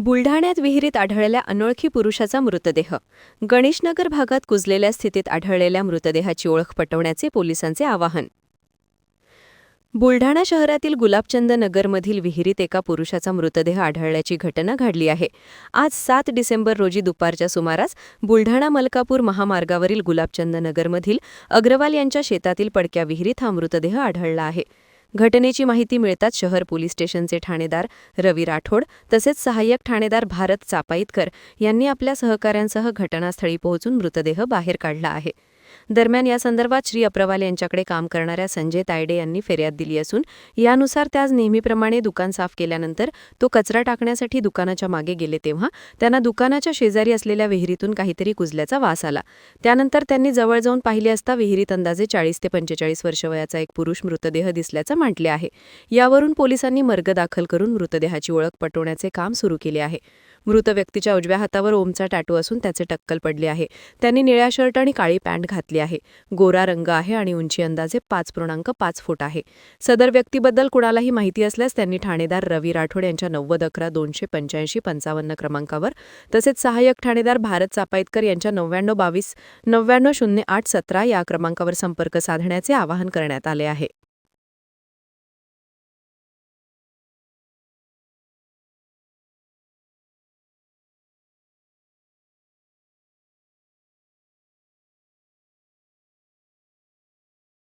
बुलढाण्यात विहिरीत आढळलेल्या अनोळखी पुरुषाचा मृतदेह. गणेशनगर भागात कुजलेल्या स्थितीत आढळलेल्या मृतदेहाची ओळख पटवण्याचे पोलिसांचे आवाहन. बुलढाणा शहरातील गुलाबचंद नगरमधील विहिरीत एका पुरुषाचा मृतदेह आढळल्याची घटना घडली आहे. आज 7 डिसेंबर रोजी दुपारच्या सुमारास बुलढाणा मलकापूर महामार्गावरील गुलाबचंद नगरमधील अग्रवाल यांच्या शेतातील पडक्या विहिरीत हा मृतदेह आढळला आहे. घटनेची माहिती मिळताच शहर पोलीस स्टेशनचे ठाणेदार रवी राठोड तसेच सहाय्यक ठाणेदार भारत चापाईतकर यांनी आपल्या सहकाऱ्यांसह घटनास्थळी पोहोचून मृतदेह बाहेर काढला आहे. दरम्यान या संदर्भात श्री अप्रवाल यांच्याकडे काम करणाऱ्या संजय तायडे यांनी फिर्याद दिली असून यानुसार ते आज नेहमीप्रमाणे दुकान साफ केल्यानंतर तो कचरा टाकण्यासाठी दुकानाच्या मागे गेले तेव्हा त्यांना दुकानाच्या शेजारी असलेल्या विहिरीतून काहीतरी कुजल्याचा वास आला. त्यानंतर त्यांनी जवळ जाऊन पाहिले असता विहिरीत अंदाजे 40 ते 45 वर्ष वयाचा एक पुरुष मृतदेह दिसल्याचं म्हटले आहे. यावरून पोलिसांनी मर्ग दाखल करून मृतदेहाची ओळख पटवण्याचे काम सुरू केले आहे. मृत व्यक्तीच्या उजव्या हातावर ओमचा टॅटू असून त्याचे टक्कल पडले आहे. त्यांनी निळ्या शर्ट आणि काळी पॅन्ट घातली आहे. गोरा रंग आहे आणि उंची अंदाजे 5.5 फूट आहे. सदर व्यक्तीबद्दल कुणालाही माहिती असल्यास त्यांनी ठाणेदार रवी राठोड यांच्या 9011-285-55 क्रमांकावर तसेच सहाय्यक ठाणेदार भारत चापाईतकर यांच्या 9922-990817 या क्रमांकावर संपर्क साधण्याचे आवाहन करण्यात आले आहे.